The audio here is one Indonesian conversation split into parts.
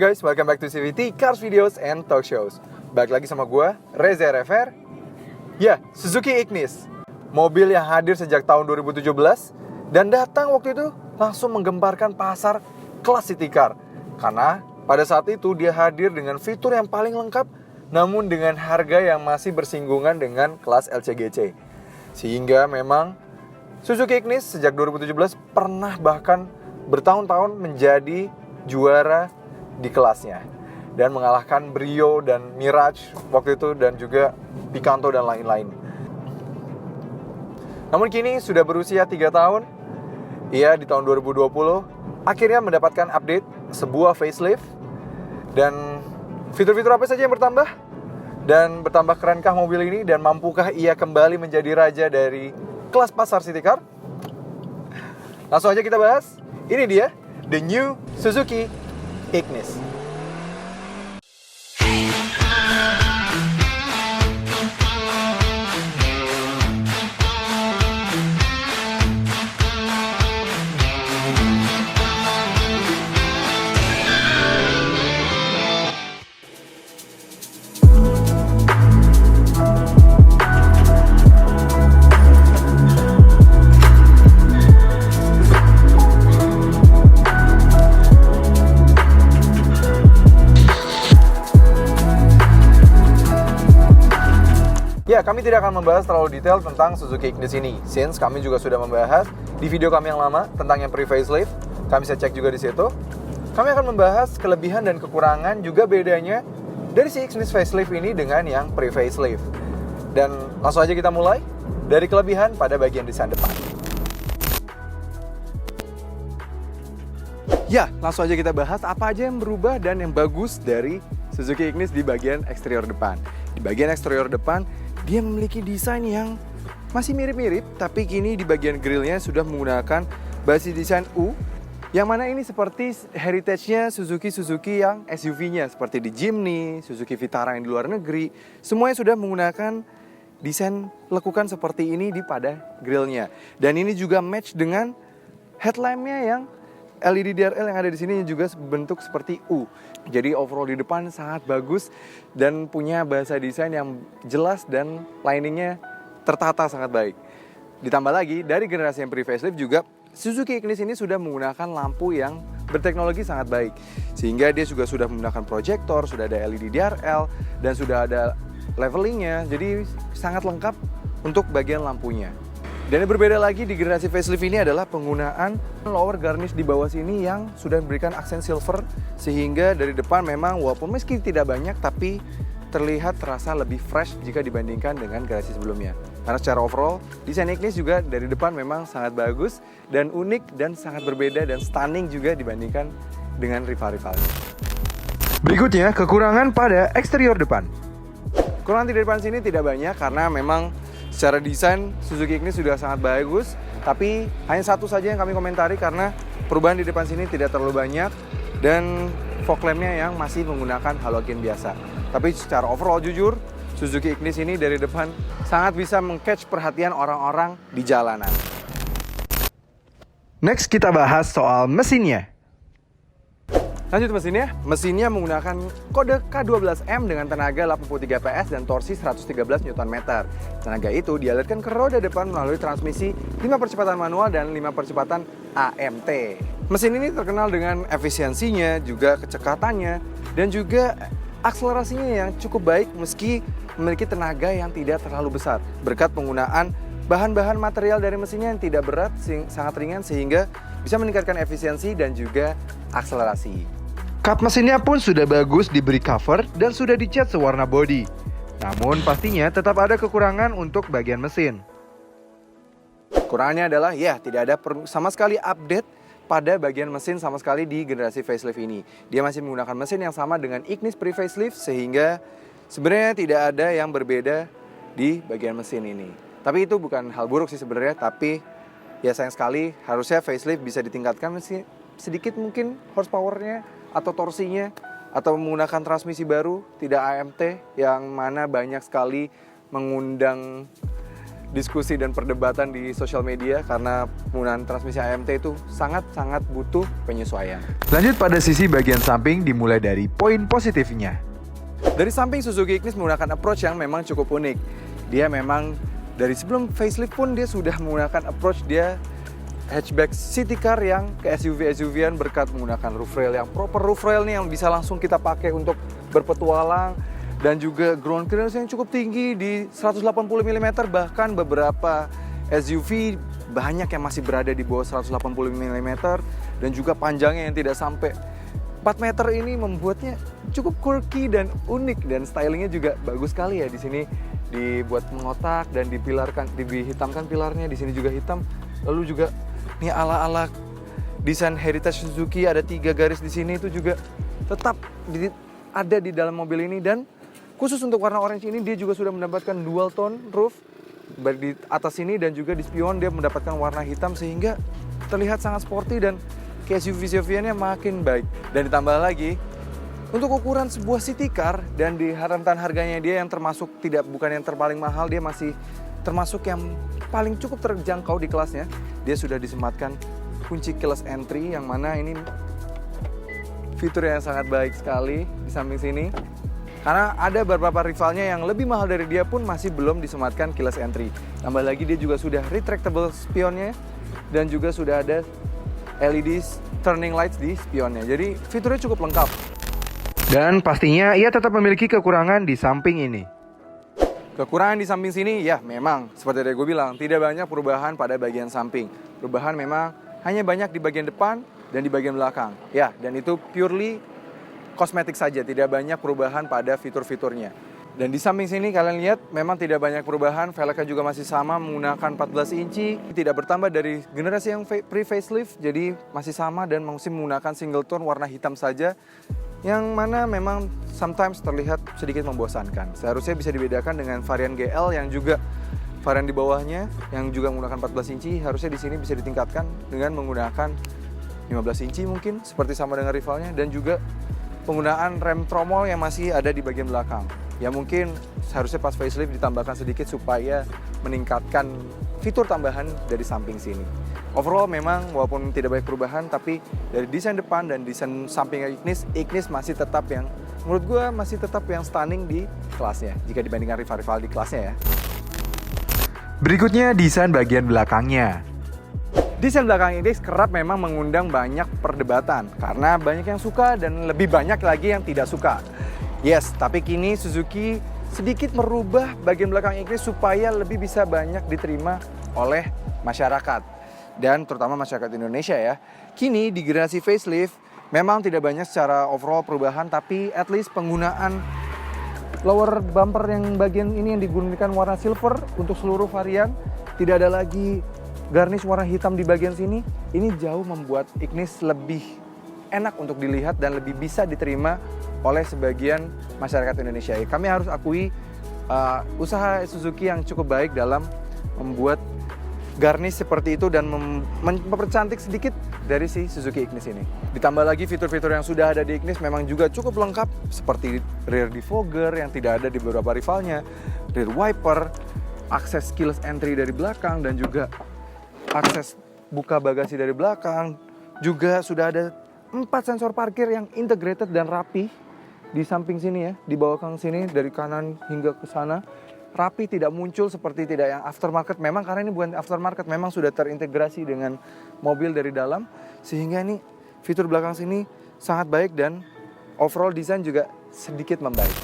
Halo guys, welcome back to CVT Cars Videos and Talk Shows. Balik lagi sama gue, Reza Rever. Ya, Suzuki Ignis, mobil yang hadir sejak tahun 2017 dan datang waktu itu langsung menggemparkan pasar kelas city car. Karena pada saat itu dia hadir dengan fitur yang paling lengkap, namun dengan harga yang masih bersinggungan dengan kelas LCGC. Sehingga memang Suzuki Ignis sejak 2017 pernah bahkan bertahun-tahun menjadi juara di kelasnya dan mengalahkan Brio dan Mirage waktu itu dan juga Picanto dan lain-lain. Namun kini sudah berusia 3 tahun, ia di tahun 2020 akhirnya mendapatkan update sebuah facelift. Dan fitur-fitur apa saja yang bertambah? Dan bertambah kerenkah mobil ini dan mampukah ia kembali menjadi raja dari kelas pasar city car? Langsung aja kita bahas. Ini dia, the new Suzuki Ignis. Ya, kami tidak akan membahas terlalu detail tentang Suzuki Ignis ini, since kami juga sudah membahas di video kami yang lama tentang yang pre-facelift. Kami bisa cek juga di situ. Kami akan membahas kelebihan dan kekurangan juga bedanya dari si Ignis facelift ini dengan yang pre-facelift. Dan langsung aja kita mulai dari kelebihan pada bagian desain depan. Ya, langsung aja kita bahas apa aja yang berubah dan yang bagus dari Suzuki Ignis di bagian eksterior depan. Di bagian eksterior depan, dia memiliki desain yang masih mirip-mirip, tapi kini di bagian grillnya sudah menggunakan basis desain U, yang mana ini seperti heritage-nya Suzuki yang SUV-nya, seperti di Jimny, Suzuki Vitara yang di luar negeri, semuanya sudah menggunakan desain lekukan seperti ini di pada grillnya. Dan ini juga match dengan headlamp-nya yang LED DRL yang ada di sini juga bentuk seperti U. Jadi overall di depan sangat bagus dan punya bahasa desain yang jelas dan liningnya tertata sangat baik. Ditambah lagi dari generasi yang pre-facelift juga Suzuki Ignis ini sudah menggunakan lampu yang berteknologi sangat baik. Sehingga dia juga sudah menggunakan proyektor, sudah ada LED DRL dan sudah ada levelingnya. Jadi sangat lengkap untuk bagian lampunya. Dan yang berbeda lagi di generasi facelift ini adalah penggunaan lower garnish di bawah sini yang sudah memberikan aksen silver, sehingga dari depan memang walaupun meski tidak banyak tapi terlihat terasa lebih fresh jika dibandingkan dengan generasi sebelumnya. Karena secara overall desain Ignis juga dari depan memang sangat bagus dan unik dan sangat berbeda dan stunning juga dibandingkan dengan rival-rivalnya. Berikutnya kekurangan pada eksterior depan. Kekurangan di depan sini tidak banyak karena memang secara desain Suzuki Ignis sudah sangat bagus, tapi hanya satu saja yang kami komentari karena perubahan di depan sini tidak terlalu banyak dan fog lamp-nya yang masih menggunakan halogen biasa. Tapi secara overall jujur, Suzuki Ignis ini dari depan sangat bisa meng-catch perhatian orang-orang di jalanan. Next kita bahas soal mesinnya. Lanjut mesinnya menggunakan kode K12M dengan tenaga 83 PS dan torsi 113 Nm. Tenaga itu dialirkan ke roda depan melalui transmisi 5 percepatan manual dan 5 percepatan AMT. Mesin ini terkenal dengan efisiensinya, juga kecepatannya, dan juga akselerasinya yang cukup baik meski memiliki tenaga yang tidak terlalu besar. Berkat penggunaan bahan-bahan material dari mesinnya yang tidak berat, sangat ringan sehingga bisa meningkatkan efisiensi dan juga akselerasi. Kap mesinnya pun sudah bagus diberi cover dan sudah dicat sewarna body. Namun pastinya tetap ada kekurangan untuk bagian mesin. Kekurangannya adalah tidak ada sama sekali update pada bagian mesin sama sekali di generasi facelift ini. Dia masih menggunakan mesin yang sama dengan Ignis pre-facelift sehingga sebenarnya tidak ada yang berbeda di bagian mesin ini. Tapi itu bukan hal buruk sih sebenarnya, tapi ya sayang sekali harusnya facelift bisa ditingkatkan mesin sedikit mungkin horsepower-nya atau torsinya, atau menggunakan transmisi baru, tidak AMT, yang mana banyak sekali mengundang diskusi dan perdebatan di sosial media karena penggunaan transmisi AMT itu sangat-sangat butuh penyesuaian. Lanjut pada sisi bagian samping dimulai dari poin positifnya. Dari samping Suzuki Ignis menggunakan approach yang memang cukup unik. Dia memang dari sebelum facelift pun dia sudah menggunakan approach dia hatchback city car yang ke SUV-SUV-an berkat menggunakan roof rail yang proper roof rail nih yang bisa langsung kita pakai untuk berpetualang. Dan juga ground clearance yang cukup tinggi di 180 mm, bahkan beberapa SUV banyak yang masih berada di bawah 180 mm, dan juga panjangnya yang tidak sampai 4 meter ini membuatnya cukup quirky dan unik, dan stylingnya juga bagus sekali ya. Di sini dibuat mengotak dan dihitamkan pilarnya, di sini juga hitam. Lalu juga ini ala-ala desain heritage Suzuki, ada 3 garis di sini itu juga tetap ada di dalam mobil ini. Dan khusus untuk warna orange ini dia juga sudah mendapatkan dual tone roof baik di atas sini dan juga di spion dia mendapatkan warna hitam sehingga terlihat sangat sporty dan ke SUV-SUV-nya makin baik. Dan ditambah lagi untuk ukuran sebuah city car dan di rentan harganya dia yang termasuk bukan yang terpaling mahal, dia masih termasuk yang paling cukup terjangkau di kelasnya. Dia sudah disematkan kunci keyless entry yang mana ini fitur yang sangat baik sekali di samping sini. Karena ada beberapa rivalnya yang lebih mahal dari dia pun masih belum disematkan keyless entry. Tambah lagi dia juga sudah retractable spionnya dan juga sudah ada LED turning lights di spionnya. Jadi fiturnya cukup lengkap. Dan pastinya ia tetap memiliki kekurangan di samping ini. Kekurangan di samping sini ya memang seperti yang gue bilang tidak banyak perubahan pada bagian samping. Perubahan memang hanya banyak di bagian depan dan di bagian belakang. Ya, dan itu purely kosmetik saja, tidak banyak perubahan pada fitur-fiturnya. Dan di samping sini kalian lihat memang tidak banyak perubahan, velgnya juga masih sama menggunakan 14 inci, tidak bertambah dari generasi yang pre-facelift, jadi masih sama dan masih menggunakan single tone warna hitam saja, yang mana memang sometimes terlihat sedikit membosankan. Seharusnya bisa dibedakan dengan varian GL yang juga varian di bawahnya yang juga menggunakan 14 inci, harusnya di sini bisa ditingkatkan dengan menggunakan 15 inci mungkin seperti sama dengan rivalnya, dan juga penggunaan rem tromol yang masih ada di bagian belakang. Ya mungkin seharusnya pas facelift ditambahkan sedikit supaya meningkatkan fitur tambahan dari samping sini. Overall memang walaupun tidak banyak perubahan, tapi dari desain depan dan desain samping Ignis masih tetap yang menurut gue masih tetap yang stunning di kelasnya jika dibandingkan rival-rival di kelasnya ya. Berikutnya desain bagian belakangnya. Desain belakang Ignis kerap memang mengundang banyak perdebatan karena banyak yang suka dan lebih banyak lagi yang tidak suka. Yes, tapi kini Suzuki sedikit merubah bagian belakang Ignis supaya lebih bisa banyak diterima oleh masyarakat dan terutama masyarakat Indonesia ya. Kini di generasi facelift memang tidak banyak secara overall perubahan, tapi at least penggunaan lower bumper yang bagian ini yang digunakan warna silver untuk seluruh varian, tidak ada lagi garnish warna hitam di bagian sini. Ini jauh membuat Ignis lebih enak untuk dilihat dan lebih bisa diterima oleh sebagian masyarakat Indonesia. Kami harus akui usaha Suzuki yang cukup baik dalam membuat garnish seperti itu dan mempercantik sedikit dari si Suzuki Ignis ini. Ditambah lagi fitur-fitur yang sudah ada di Ignis memang juga cukup lengkap, seperti rear defogger yang tidak ada di beberapa rivalnya, rear wiper, akses keyless entry dari belakang, dan juga akses buka bagasi dari belakang. Juga sudah ada 4 sensor parkir yang integrated dan rapi di samping sini ya, di bawah sini dari kanan hingga ke sana. Rapi, tidak muncul seperti tidak yang aftermarket. Memang karena ini bukan aftermarket, memang sudah terintegrasi dengan mobil dari dalam, sehingga ini fitur belakang sini sangat baik dan overall desain juga sedikit membaik.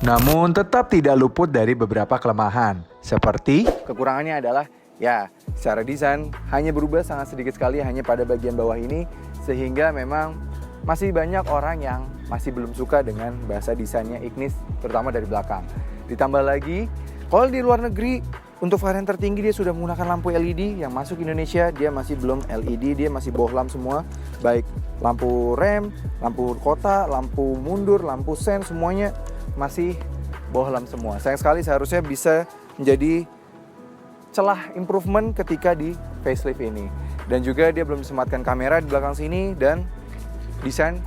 Namun tetap tidak luput dari beberapa kelemahan, seperti kekurangannya adalah ya secara desain hanya berubah sangat sedikit sekali hanya pada bagian bawah ini, sehingga memang masih banyak orang yang masih belum suka dengan bahasa desainnya Ignis, terutama dari belakang. Ditambah lagi, kalau di luar negeri, untuk varian tertinggi dia sudah menggunakan lampu LED, yang masuk Indonesia dia masih belum LED, dia masih bohlam semua. Baik lampu rem, lampu kota, lampu mundur, lampu sen, semuanya masih bohlam semua. Sayang sekali, seharusnya bisa menjadi celah improvement ketika di facelift ini. Dan juga dia belum disematkan kamera di belakang sini, dan desain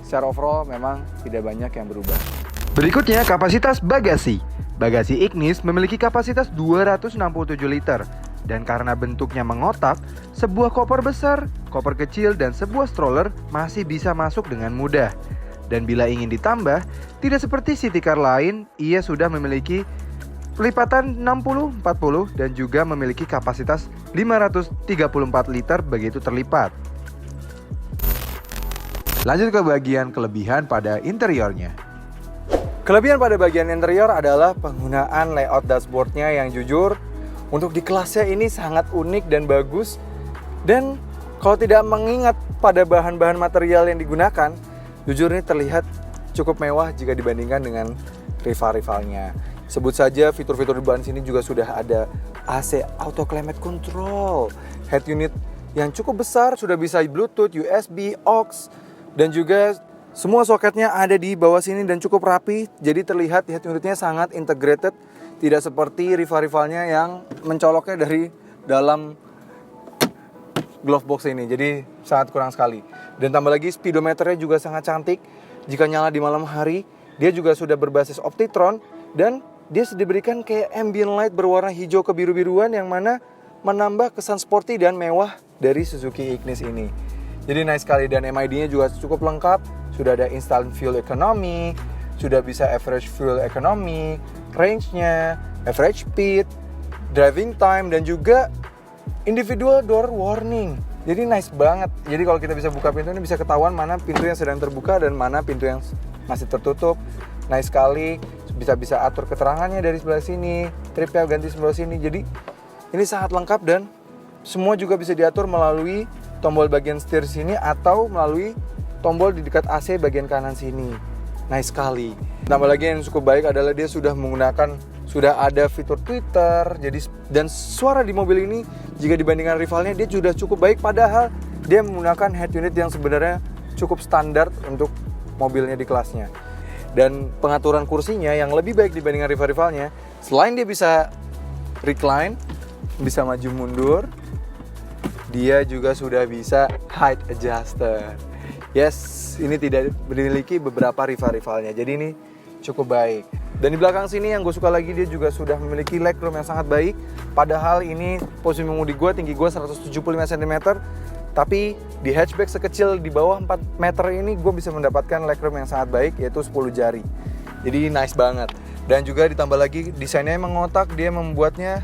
secara overall memang tidak banyak yang berubah. Berikutnya kapasitas bagasi. Bagasi Ignis memiliki kapasitas 267 liter dan karena bentuknya mengotak, sebuah koper besar, koper kecil dan sebuah stroller masih bisa masuk dengan mudah. Dan bila ingin ditambah, tidak seperti city car lain, ia sudah memiliki pelipatan 60-40 dan juga memiliki kapasitas 534 liter begitu terlipat. Lanjut ke bagian kelebihan pada interiornya. Kelebihan pada bagian interior adalah penggunaan layout dashboardnya yang jujur untuk di kelasnya ini sangat unik dan bagus. Dan kalau tidak mengingat pada bahan-bahan material yang digunakan, jujur ini terlihat cukup mewah jika dibandingkan dengan rival-rivalnya. Sebut saja fitur-fitur di bahan sini juga sudah ada AC Auto Climate Control, head unit yang cukup besar, sudah bisa Bluetooth, USB, aux, dan juga semua soketnya ada di bawah sini dan cukup rapi. Jadi terlihat head unitnya sangat integrated, tidak seperti rival-rivalnya yang mencoloknya dari dalam glove box ini. Jadi sangat kurang sekali. Dan tambah lagi speedometernya juga sangat cantik. Jika nyala di malam hari, dia juga sudah berbasis Optitron dan dia diberikan kayak ambient light berwarna hijau kebiru-biruan yang mana menambah kesan sporty dan mewah dari Suzuki Ignis ini. Jadi nice sekali dan MID-nya juga cukup lengkap. Sudah ada instant fuel economy, sudah bisa average fuel economy, range-nya, average speed, driving time, dan juga individual door warning. Jadi nice banget. Jadi kalau kita bisa buka pintu ini bisa ketahuan mana pintu yang sedang terbuka dan mana pintu yang masih tertutup. Nice sekali. Bisa atur keterangannya dari sebelah sini, tripnya ganti sebelah sini. Jadi ini sangat lengkap dan semua juga bisa diatur melalui tombol bagian setir sini atau melalui tombol di dekat AC bagian kanan sini. Nice sekali. Tambah lagi yang cukup baik adalah dia sudah ada fitur Twitter. Jadi dan suara di mobil ini jika dibandingkan rivalnya dia sudah cukup baik, padahal dia menggunakan head unit yang sebenarnya cukup standar untuk mobilnya di kelasnya. Dan pengaturan kursinya yang lebih baik dibandingkan rival-rivalnya, selain dia bisa recline, bisa maju mundur, dia juga sudah bisa height adjuster. Yes, ini tidak memiliki beberapa rival-rivalnya. Jadi ini cukup baik. Dan di belakang sini yang gue suka lagi, dia juga sudah memiliki legroom yang sangat baik. Padahal ini posisi mengemudi gue, tinggi gue 175 cm. Tapi di hatchback sekecil di bawah 4 meter ini gue bisa mendapatkan legroom yang sangat baik, yaitu 10 jari. Jadi nice banget. Dan juga ditambah lagi desainnya yang mengotak, dia membuatnya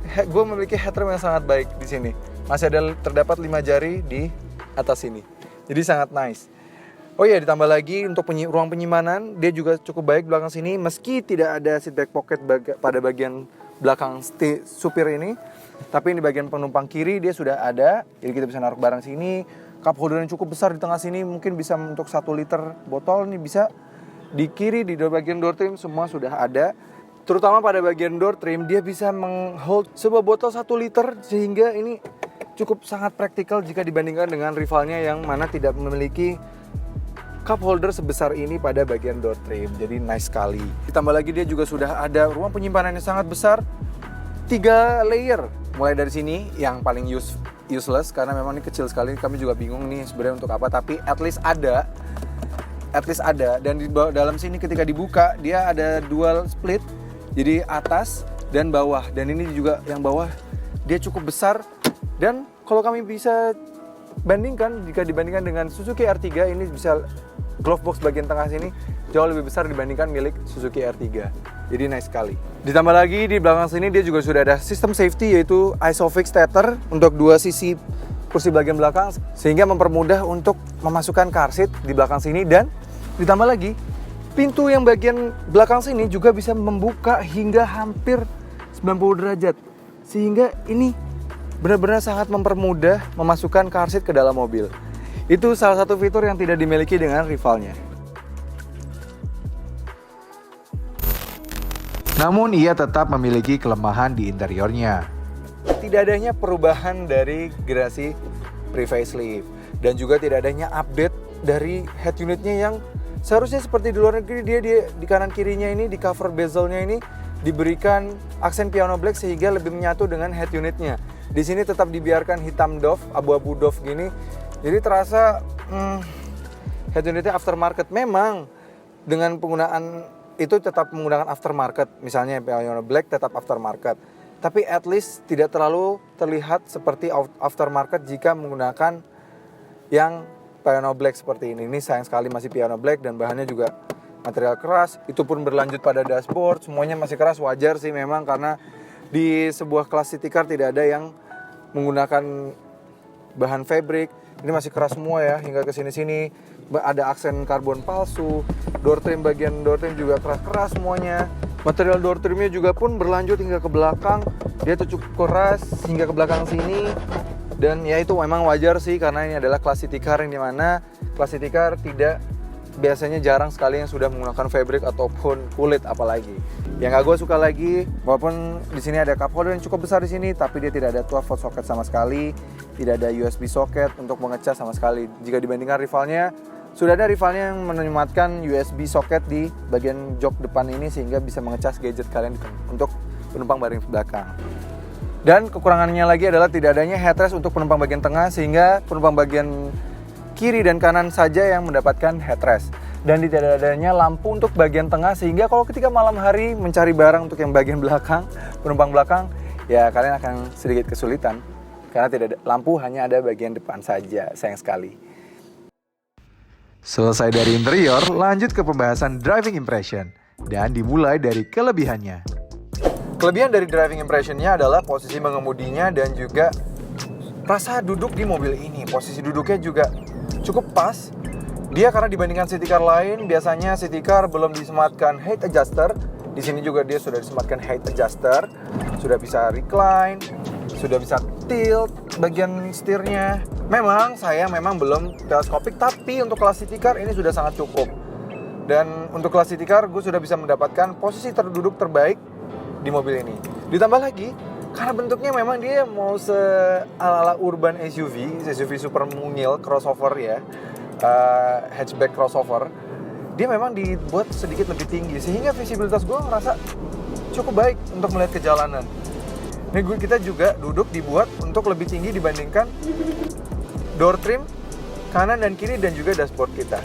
gue memiliki headroom yang sangat baik di sini. Masih terdapat 5 jari di atas sini. Jadi sangat nice. Oh iya, ditambah lagi untuk ruang penyimpanan, dia juga cukup baik belakang sini. Meski tidak ada seat back pocket pada bagian belakang supir ini, tapi di bagian penumpang kiri dia sudah ada. Jadi kita bisa naruh barang sini. Cup holder yang cukup besar di tengah sini, mungkin bisa untuk 1 liter botol nih bisa. Di kiri, di bagian door trim semua sudah ada. Terutama pada bagian door trim, dia bisa menghold sebuah botol 1 liter, sehingga ini cukup sangat praktikal jika dibandingkan dengan rivalnya yang mana tidak memiliki cup holder sebesar ini pada bagian door trim. Jadi nice sekali. Ditambah lagi dia juga sudah ada ruang penyimpanan yang sangat besar, 3 layer. Mulai dari sini yang paling useless karena memang ini kecil sekali. Kami juga bingung nih sebenarnya untuk apa, tapi at least ada. Dan di dalam sini ketika dibuka dia ada dual split. Jadi atas dan bawah. Dan ini juga yang bawah dia cukup besar. Dan kalau kami bisa bandingkan, jika dibandingkan dengan Suzuki R3, ini bisa glove box bagian tengah sini jauh lebih besar dibandingkan milik Suzuki R3. Jadi nice sekali. Ditambah lagi di belakang sini dia juga sudah ada sistem safety, yaitu Isofix tether untuk 2 sisi kursi bagian belakang, sehingga mempermudah untuk memasukkan car seat di belakang sini. Dan ditambah lagi pintu yang bagian belakang sini juga bisa membuka hingga hampir 90 derajat, sehingga ini benar-benar sangat mempermudah memasukkan car seat ke dalam mobil. Itu salah satu fitur yang tidak dimiliki dengan rivalnya. Namun ia tetap memiliki kelemahan di interiornya. Tidak adanya perubahan dari generasi pre-facelift, dan juga tidak adanya update dari head unitnya yang seharusnya seperti di luar negeri. Dia di kanan kirinya ini, di cover bezelnya ini diberikan aksen piano black sehingga lebih menyatu dengan head unitnya. Di sini tetap dibiarkan hitam doff, abu-abu doff gini. Jadi terasa head unitnya aftermarket. Memang dengan penggunaan itu tetap menggunakan aftermarket. Misalnya Piano Black tetap aftermarket. Tapi at least tidak terlalu terlihat seperti aftermarket jika menggunakan yang Piano Black seperti ini. Ini sayang sekali masih Piano Black dan bahannya juga material keras. Itu pun berlanjut pada dashboard, semuanya masih keras. Wajar sih memang karena di sebuah kelas city car tidak ada yang menggunakan bahan fabric. Ini masih keras semua ya hingga ke sini-sini. Ada aksen karbon palsu. Bagian door trim juga keras-keras semuanya. Material door trimnya juga pun berlanjut hingga ke belakang. Dia tuh cukup keras hingga ke belakang sini. Dan ya itu memang wajar sih karena ini adalah kelas city car yang dimana kelas city car tidak biasanya jarang sekali yang sudah menggunakan fabric ataupun kulit apalagi. Yang gak gue suka lagi, walaupun di sini ada cup holder yang cukup besar di sini, tapi dia tidak ada 12 volt socket sama sekali, tidak ada USB socket untuk mengecas sama sekali. Jika dibandingkan rivalnya, sudah ada rivalnya yang menyematkan USB socket di bagian jok depan ini sehingga bisa mengecas gadget kalian untuk penumpang bagian belakang. Dan kekurangannya lagi adalah tidak adanya headrest untuk penumpang bagian tengah sehingga penumpang bagian kiri dan kanan saja yang mendapatkan headrest. Dan tidak adanya lampu untuk bagian tengah sehingga kalau ketika malam hari mencari barang untuk yang bagian belakang, penumpang belakang, ya kalian akan sedikit kesulitan karena tidak ada lampu, hanya ada bagian depan saja. Sayang sekali. Selesai dari interior, lanjut ke pembahasan driving impression dan dimulai dari kelebihannya. Kelebihan dari driving impression-nya adalah posisi mengemudinya dan juga rasa duduk di mobil ini. Posisi duduknya juga cukup pas. Dia karena dibandingkan city car lain, biasanya city car belum disematkan height adjuster. Di sini juga dia sudah disematkan height adjuster. Sudah bisa recline, sudah bisa tilt bagian setirnya. Memang belum teleskopik, tapi untuk kelas city car ini sudah sangat cukup. Dan untuk kelas city car gue sudah bisa mendapatkan posisi terduduk terbaik di mobil ini. Ditambah lagi, karena bentuknya memang dia mau ala-ala urban SUV super mungil, crossover ya. Hatchback crossover, dia memang dibuat sedikit lebih tinggi sehingga visibilitas gue ngerasa cukup baik untuk melihat ke jalanan. Ini kita juga duduk dibuat untuk lebih tinggi dibandingkan door trim kanan dan kiri dan juga dashboard kita.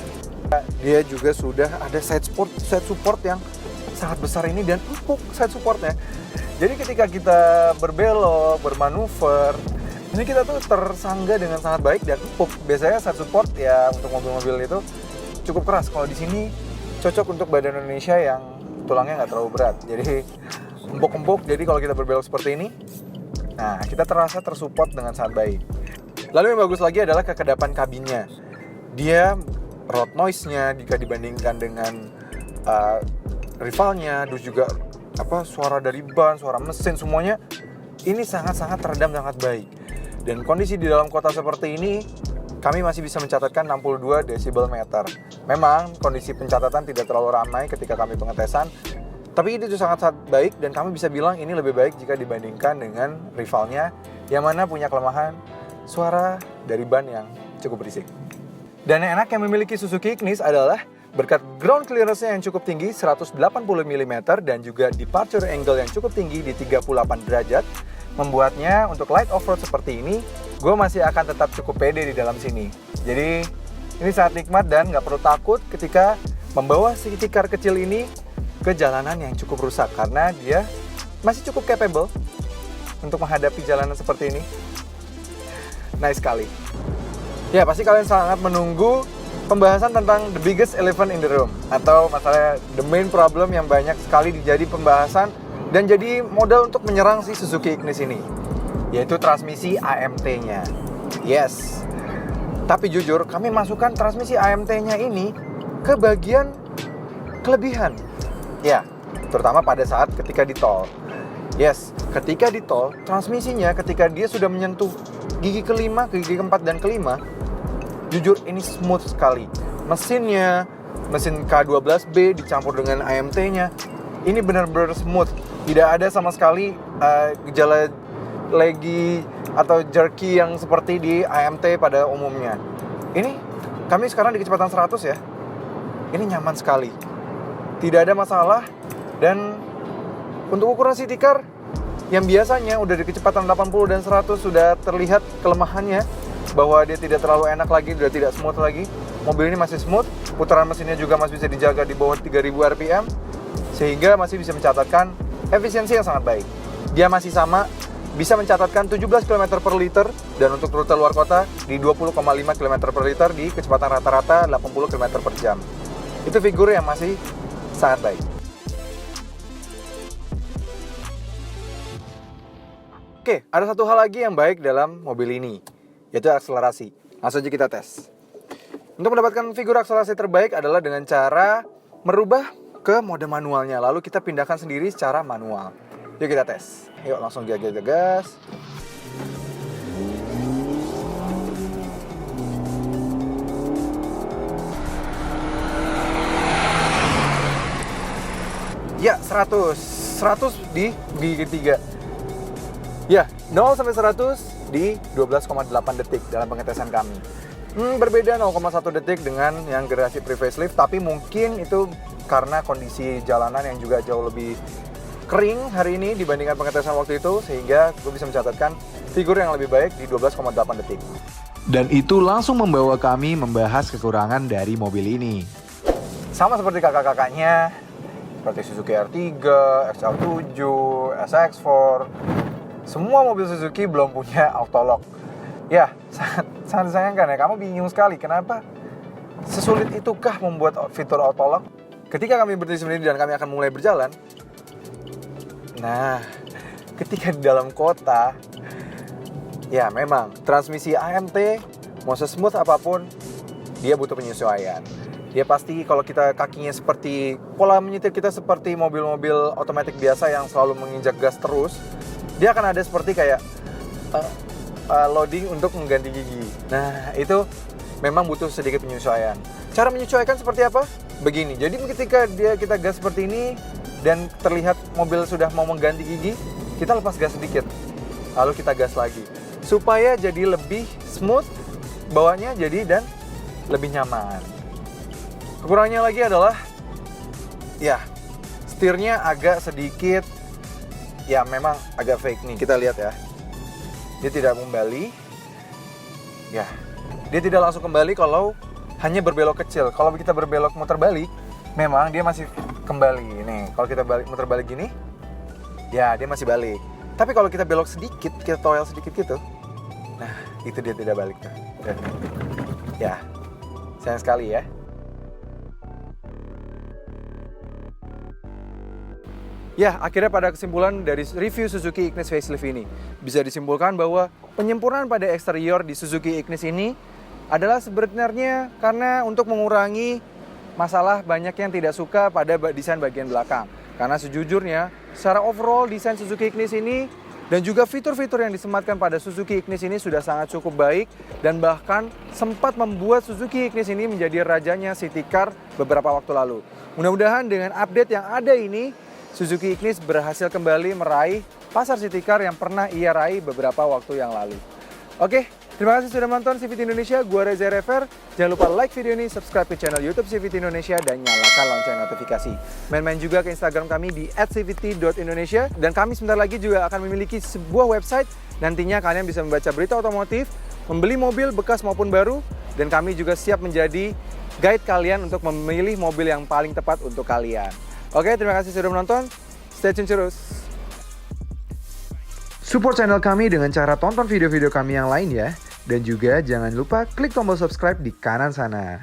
Dia juga sudah ada side support yang sangat besar ini dan empuk side supportnya. Jadi ketika kita berbelok, bermanuver, ini kita tuh tersangga dengan sangat baik dan empuk. Biasanya side support ya untuk mobil-mobil itu cukup keras. Kalau di sini cocok untuk badan Indonesia yang tulangnya nggak terlalu berat. Jadi empuk-empuk. Jadi kalau kita berbelok seperti ini, nah kita terasa tersupport dengan sangat baik. Lalu yang bagus lagi adalah kekedapan kabinnya. Dia road noise-nya jika dibandingkan dengan rivalnya, terus juga suara dari ban, suara mesin semuanya ini sangat-sangat teredam sangat baik. Dan kondisi di dalam kota seperti ini, kami masih bisa mencatatkan 62 decibel meter. Memang kondisi pencatatan tidak terlalu ramai ketika kami pengetesan, tapi itu sangat-sangat baik dan kami bisa bilang ini lebih baik jika dibandingkan dengan rivalnya yang mana punya kelemahan suara dari ban yang cukup berisik. Dan yang enak yang memiliki Suzuki Ignis adalah berkat ground clearance-nya yang cukup tinggi 180 mm dan juga departure angle yang cukup tinggi di 38 derajat, membuatnya untuk light off-road seperti ini, gue masih akan tetap cukup pede di dalam sini. Jadi ini sangat nikmat dan gak perlu takut ketika membawa city car kecil ini ke jalanan yang cukup rusak karena dia masih cukup capable untuk menghadapi jalanan seperti ini. Nice sekali. Ya pasti kalian sangat menunggu pembahasan tentang the biggest elephant in the room atau masalah the main problem yang banyak sekali dijadi pembahasan dan jadi modal untuk menyerang si Suzuki Ignis ini, yaitu transmisi AMT-nya. Yes. Tapi jujur, kami masukkan transmisi AMT-nya ini ke bagian kelebihan. Ya, terutama pada saat ketika di tol. Yes, ketika di tol, transmisinya ketika dia sudah menyentuh gigi kelima, gigi keempat dan kelima, jujur ini smooth sekali. Mesinnya, mesin K12B dicampur dengan AMT-nya, ini benar-benar smooth. Tidak ada sama sekali gejala laggy atau jerky yang seperti di AMT pada umumnya. Ini kami sekarang di kecepatan 100 ya. Ini nyaman sekali. Tidak ada masalah. Dan untuk ukuran city car yang biasanya udah di kecepatan 80 dan 100 sudah terlihat kelemahannya, bahwa dia tidak terlalu enak lagi, sudah tidak smooth lagi. Mobil ini masih smooth, putaran mesinnya juga masih bisa dijaga di bawah 3000 rpm. sehingga masih bisa mencatatkan efisiensi yang sangat baik. Dia masih sama, bisa mencatatkan 17 km per liter, dan untuk rute luar kota di 20,5 km per liter di kecepatan rata-rata 80 km per jam. Itu figur yang masih sangat baik. Oke, ada satu hal lagi yang baik dalam mobil ini, yaitu akselerasi. Langsung aja kita tes. Untuk mendapatkan figur akselerasi terbaik adalah dengan cara merubah ke mode manualnya, lalu kita pindahkan sendiri secara manual. Yuk kita tes. Yuk langsung gas. Ya, 100 di gigi ketiga. Ya, 0 sampai 100 di 12,8 detik dalam pengetesan kami. Berbeda 0,1 detik dengan yang generasi pre-facelift, tapi mungkin itu karena kondisi jalanan yang juga jauh lebih kering hari ini dibandingkan pengetesan waktu itu, sehingga gue bisa mencatatkan figur yang lebih baik di 12,8 detik. Dan itu langsung membawa kami membahas kekurangan dari mobil ini. Sama seperti kakak-kakaknya, seperti Suzuki R3, XL7, SX4, semua mobil Suzuki belum punya autolock. Ya, sangat disayangkan ya, kamu bingung sekali kenapa sesulit itukah membuat fitur autolock. Ketika kami berdiri sendiri dan kami akan mulai berjalan, nah, ketika di dalam kota, ya memang transmisi AMT mau se-smooth apapun, dia butuh penyesuaian. Dia pasti kalau kita kakinya seperti, pola menyetir kita seperti mobil-mobil otomatis biasa yang selalu menginjak gas terus, dia akan ada seperti kayak loading untuk mengganti gigi. Nah, itu memang butuh sedikit penyesuaian. Cara menyesuaikan seperti apa? Begini, jadi ketika kita gas seperti ini dan terlihat mobil sudah mau mengganti gigi, kita lepas gas sedikit, lalu kita gas lagi supaya jadi lebih smooth bawanya, jadi dan lebih nyaman. Kekurangannya lagi adalah ya setirnya agak sedikit, ya memang agak fake nih, kita lihat ya. Dia tidak kembali. Ya, dia tidak langsung kembali kalau hanya berbelok kecil. Kalau kita berbelok muter balik, memang dia masih kembali. Nih, kalau kita muter balik gini, ya dia masih balik. Tapi kalau kita belok sedikit, kita toel sedikit gitu, nah itu dia tidak balik tuh. Ya, sayang sekali ya. Ya, akhirnya pada kesimpulan dari review Suzuki Ignis facelift ini, bisa disimpulkan bahwa penyempurnaan pada eksterior di Suzuki Ignis ini adalah sebenarnya karena untuk mengurangi masalah banyak yang tidak suka pada desain bagian belakang. Karena sejujurnya, secara overall desain Suzuki Ignis ini dan juga fitur-fitur yang disematkan pada Suzuki Ignis ini sudah sangat cukup baik, dan bahkan sempat membuat Suzuki Ignis ini menjadi rajanya city car beberapa waktu lalu. Mudah-mudahan dengan update yang ada ini, Suzuki Ignis berhasil kembali meraih pasar city car yang pernah ia raih beberapa waktu yang lalu. Oke, terima kasih sudah menonton CVT Indonesia. Gua Reza Rever. Jangan lupa like video ini, subscribe ke channel YouTube CVT Indonesia, dan nyalakan lonceng notifikasi. Main-main juga ke Instagram kami di @cvt.indonesia, dan kami sebentar lagi juga akan memiliki sebuah website. Nantinya kalian bisa membaca berita otomotif, membeli mobil bekas maupun baru, dan kami juga siap menjadi guide kalian untuk memilih mobil yang paling tepat untuk kalian. Oke, terima kasih sudah menonton. Stay tune terus. Support channel kami dengan cara tonton video-video kami yang lain ya. Dan juga jangan lupa klik tombol subscribe di kanan sana.